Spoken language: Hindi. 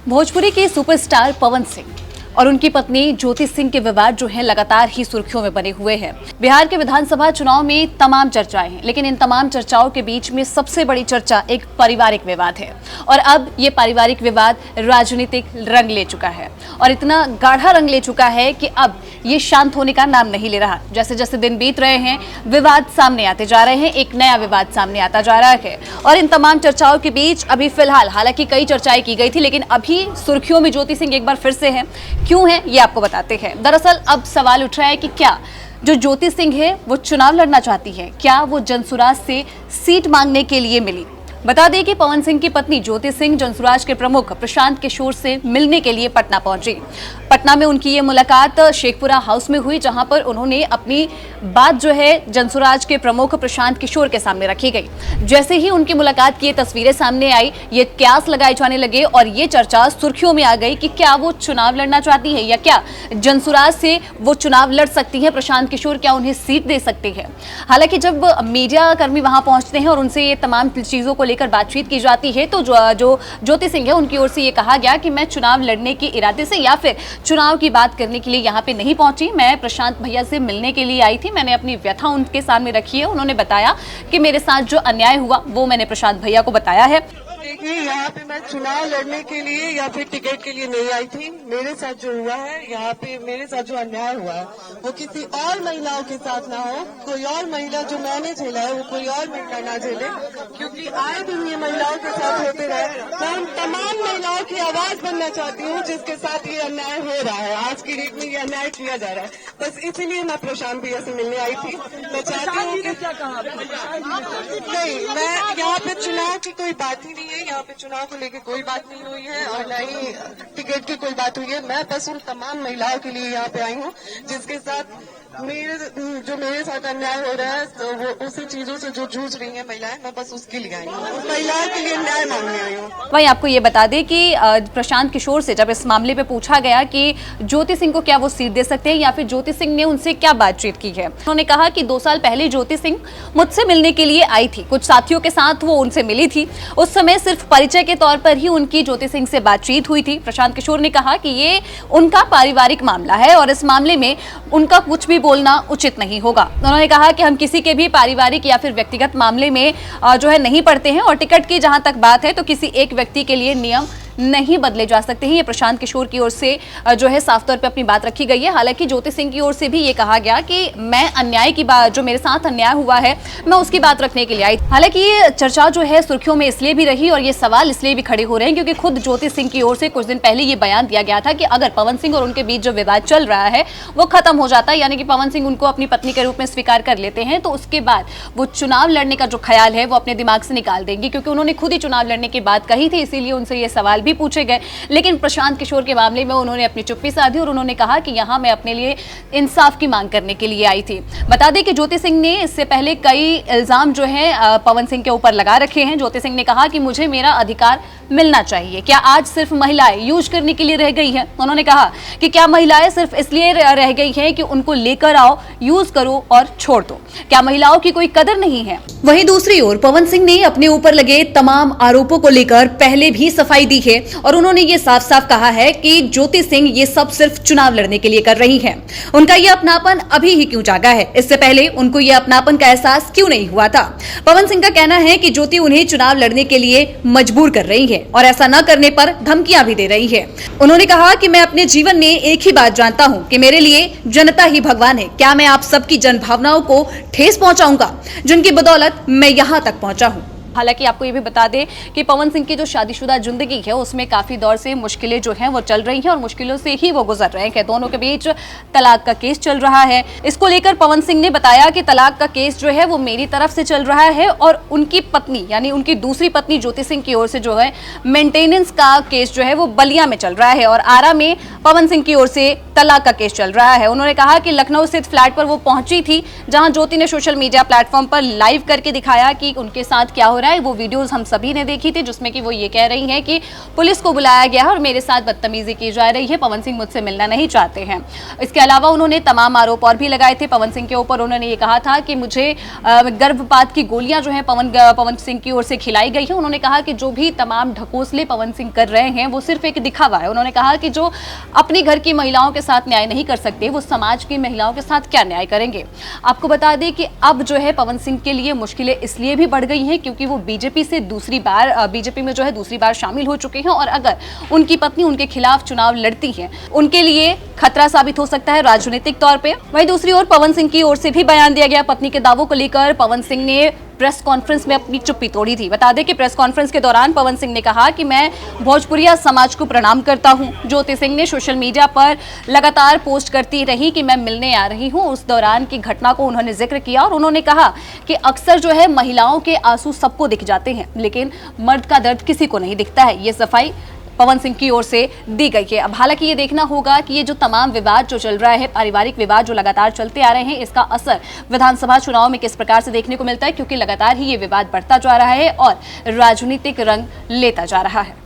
भोजपुरी के सुपरस्टार पवन सिंह और उनकी पत्नी ज्योति सिंह के विवाद जो है लगातार ही सुर्खियों में बने हुए हैं। बिहार के विधानसभा चुनाव में तमाम चर्चाएं हैं, लेकिन इन तमाम चर्चाओं के बीच में सबसे बड़ी चर्चा एक पारिवारिक विवाद है और अब ये पारिवारिक विवाद राजनीतिक रंग ले चुका है और इतना गाढ़ा रंग ले चुका है कि अब ये शांत होने का नाम नहीं ले रहा। जैसे जैसे दिन बीत रहे हैं विवाद सामने आते जा रहे हैं, एक नया विवाद सामने आता जा रहा है और इन तमाम चर्चाओं के बीच अभी फिलहाल हालांकि कई चर्चाएं की गई थी, लेकिन अभी सुर्खियों में ज्योति सिंह एक बार फिर से है। क्यों है ये आपको बताते हैं। दरअसल अब सवाल उठ रहा है कि क्या जो ज्योति सिंह है वो चुनाव लड़ना चाहती है, क्या वो जनसुराज से सीट मांगने के लिए मिली। बता दें कि पवन सिंह की पत्नी ज्योति सिंह जनसुराज के प्रमुख प्रशांत किशोर से मिलने के लिए पटना पहुंची। पटना में उनकी ये मुलाकात शेखपुरा हाउस में हुई, जहां पर उन्होंने अपनी बात जो है जनसुराज के प्रमुख प्रशांत किशोर के सामने रखी गई। जैसे ही उनकी मुलाकात की तस्वीरें सामने आई, ये क्यास लगाए जाने लगे और ये चर्चा सुर्खियों में आ गई कि क्या वो चुनाव लड़ना चाहती है या क्या जनसुराज से वो चुनाव लड़ सकती है। प्रशांत किशोर क्या उन्हें सीट दे सकते हैं। हालांकि जब मीडिया कर्मी वहां पहुंचते हैं और उनसे ये तमाम चीजों को लेकर बातचीत की जाती है तो जो ज्योति सिंह है उनकी ओर से ये कहा गया कि मैं चुनाव लड़ने के इरादे से या फिर चुनाव की बात करने के लिए यहाँ पे नहीं पहुंची, मैं प्रशांत भैया से मिलने के लिए आई थी। मैंने अपनी व्यथा उनके सामने रखी है। उन्होंने बताया कि मेरे साथ जो अन्याय हुआ वो मैंने प्रशांत भैया को बताया है। देखिए, यहाँ पे मैं चुनाव लड़ने के लिए या फिर टिकट के लिए नहीं आई थी। मेरे साथ जो हुआ है, यहाँ पे मेरे साथ जो अन्याय हुआ है वो किसी और महिलाओं के साथ ना हो। कोई और महिला जो मैंने झेला है वो कोई और महिला ना झेले, क्योंकि आए दिन ये महिलाओं के साथ होते रहे। तो हम तमाम महिलाओं की आवाज बनना चाहती हूँ जिसके साथ ये अन्याय हो रहा है। आज की डेट में ये अन्याय किया जा रहा है, बस इसीलिए मैं प्रशांत भैया से मिलने आई थी। मैं चाहती हूँ कि नहीं, मैं यहाँ पे चुनाव की कोई बात ही नहीं है, यहाँ पे चुनाव को लेकर कोई बात नहीं हुई है और न ही टिकट की कोई बात हुई है। मैं बस उन तमाम महिलाओं के लिए यहाँ पे आई हूँ जिसके साथ मेरे साथ अन्याय हो रहा है, तो वो उसी चीजों से जो जूझ रही है महिलाएं, मैं बस उसके लिए आई हूँ, उस महिलाओं के लिए न्याय मांगने आई हूँ। वहीं आपको ये बता दें कि प्रशांत किशोर से जब इस मामले पे पूछा गया कि ज्योति सिंह को क्या वो सीट दे सकते हैं या फिर ज्योति सिंह ने उनसे क्या बातचीत की है, उन्होंने कहा कि 2 साल पहले ज्योति सिंह मुझसे मिलने के लिए आई थी, कुछ साथियों के साथ वो उनसे मिली थी। उस समय सिर्फ परिचय के तौर पर ही उनकी ज्योति सिंह से बातचीत हुई थी। प्रशांत किशोर ने कहा कि ये उनका पारिवारिक मामला है और इस मामले में उनका कुछ भी बोलना उचित नहीं होगा। उन्होंने कहा कि हम किसी के भी पारिवारिक या फिर व्यक्तिगत मामले में जो है नहीं पड़ते हैं और टिकट की जहां तक बात है तो किसी एक व्यक्ति के लिए नियम नहीं बदले जा सकते हैं। ये प्रशांत किशोर की ओर से जो है साफ तौर पे अपनी बात रखी गई है। हालांकि ज्योति सिंह की ओर से भी ये कहा गया कि मैं अन्याय की बात, जो मेरे साथ अन्याय हुआ है, मैं उसकी बात रखने के लिए आई। हालांकि ये चर्चा जो है सुर्खियों में इसलिए भी रही और ये सवाल इसलिए भी खड़े हो रहे हैं क्योंकि खुद ज्योति सिंह की ओर से कुछ दिन पहले ये बयान दिया गया था कि अगर पवन सिंह और उनके बीच जो विवाद चल रहा है वो खत्म हो जाता है, यानी कि पवन सिंह उनको अपनी पत्नी के रूप में स्वीकार कर लेते हैं, तो उसके बाद वो चुनाव लड़ने का जो ख्याल है वो अपने दिमाग से निकाल देंगी, क्योंकि उन्होंने खुद ही चुनाव लड़ने की बात कही थी। इसीलिए उनसे ये सवाल भी पूछे गए। लेकिन प्रशांत किशोर के मामले में उन्होंने अपनी चुप्पी साधी और उन्होंने कहा कि यहां मैं अपने लिए इंसाफ की मांग करने के लिए आई थी। बता दें कि ज्योति सिंह ने इससे पहले कई इल्जाम जो है पवन सिंह के ऊपर लगा रखे हैं। ज्योति सिंह ने कहा कि मुझे मेरा अधिकार मिलना चाहिए। क्या आज सिर्फ महिलाएं यूज करने के लिए रह गई हैं? उन्होंने कहा कि क्या महिलाएं सिर्फ इसलिए रह गई हैं कि उनको लेकर आओ, यूज करो और छोड़ दो? क्या महिलाओं की कोई कदर नहीं है? वहीं दूसरी ओर पवन सिंह ने अपने ऊपर लगे तमाम आरोपों को लेकर पहले भी सफाई दी है और उन्होंने ये साफ साफ कहा है कि ज्योति सिंह ये सब सिर्फ चुनाव लड़ने के लिए कर रही हैं। उनका ये अपनापन अभी ही क्यों जागा है? इससे पहले उनको ये अपनापन का एहसास क्यों नहीं हुआ था? पवन सिंह का कहना है कि ज्योति उन्हें चुनाव लड़ने के लिए मजबूर कर रही है और ऐसा न करने पर धमकियां भी दे रही है। उन्होंने कहा कि मैं अपने जीवन में एक ही बात जानता हूं कि मेरे लिए जनता ही भगवान है। क्या मैं आप सबकी जन भावनाओं को ठेस पहुंचाऊंगा जिनकी बदौलत मैं यहां तक पहुंचा हूं? हालांकि आपको ये भी बता दें कि पवन सिंह की जो शादीशुदा जिंदगी है उसमें काफी दौर से मुश्किलें जो हैं वो चल रही हैं और मुश्किलों से ही वो गुजर रहे हैं। दोनों के बीच तलाक का केस चल रहा है। इसको लेकर पवन सिंह ने बताया कि तलाक का केस जो है वो मेरी तरफ से चल रहा है और उनकी पत्नी यानी उनकी दूसरी पत्नी ज्योति सिंह की ओर से जो है मेंटेनेंस का केस जो है वो बलिया में चल रहा है और आरा में पवन सिंह की ओर से तलाक का केस चल रहा है। उन्होंने कहा कि लखनऊ स्थित फ्लैट पर वो पहुंची थी जहां ज्योति ने सोशल मीडिया प्लेटफॉर्म पर लाइव करके दिखाया कि उनके साथ क्या हो रहा है। रहा है। वो वीडियोस हम सभी ने देखी थी जिसमें कि वो ये कह रही हैं कि पुलिस को बुलाया गया है और मेरे साथ बदतमीजी की जा रही है, पवन सिंह मुझसे मिलना नहीं चाहते हैं। इसके अलावा उन्होंने तमाम आरोप और भी लगाए थे पवन सिंह के ऊपर। उन्होंने ये कहा था कि मुझे गर्भपात की गोलियां जो है पवन सिंह की ओर से खिलाई गई है। उन्होंने कहा कि जो भी तमाम ढकोसले पवन सिंह कर रहे हैं वो सिर्फ एक दिखावा है। उन्होंने कहा कि जो अपने घर की महिलाओं के साथ न्याय नहीं कर सकते वो समाज की महिलाओं के साथ क्या न्याय करेंगे। आपको बता दें कि अब जो है पवन सिंह के लिए मुश्किलें इसलिए भी बढ़ गई हैं क्योंकि वो बीजेपी में जो है दूसरी बार शामिल हो चुके हैं और अगर उनकी पत्नी उनके खिलाफ चुनाव लड़ती है उनके लिए खतरा साबित हो सकता है राजनीतिक तौर पे। वहीं दूसरी ओर पवन सिंह की ओर से भी बयान दिया गया। पत्नी के दावों को लेकर पवन सिंह ने प्रेस कॉन्फ्रेंस में अपनी चुप्पी तोड़ी थी। बता दें कि प्रेस कॉन्फ्रेंस के दौरान पवन सिंह ने कहा कि मैं भोजपुरिया समाज को प्रणाम करता हूं। ज्योति सिंह ने सोशल मीडिया पर लगातार पोस्ट करती रही कि मैं मिलने आ रही हूं। उस दौरान की घटना को उन्होंने जिक्र किया और उन्होंने कहा कि अक्सर जो है महिलाओं के आंसू सबको दिख जाते हैं लेकिन मर्द का दर्द किसी को नहीं दिखता है। ये सफाई पवन सिंह की ओर से दी गई है। अब हालांकि ये देखना होगा कि ये जो तमाम विवाद जो चल रहा है, पारिवारिक विवाद जो लगातार चलते आ रहे हैं, इसका असर विधानसभा चुनाव में किस प्रकार से देखने को मिलता है क्योंकि लगातार ही ये विवाद बढ़ता जा रहा है और राजनीतिक रंग लेता जा रहा है।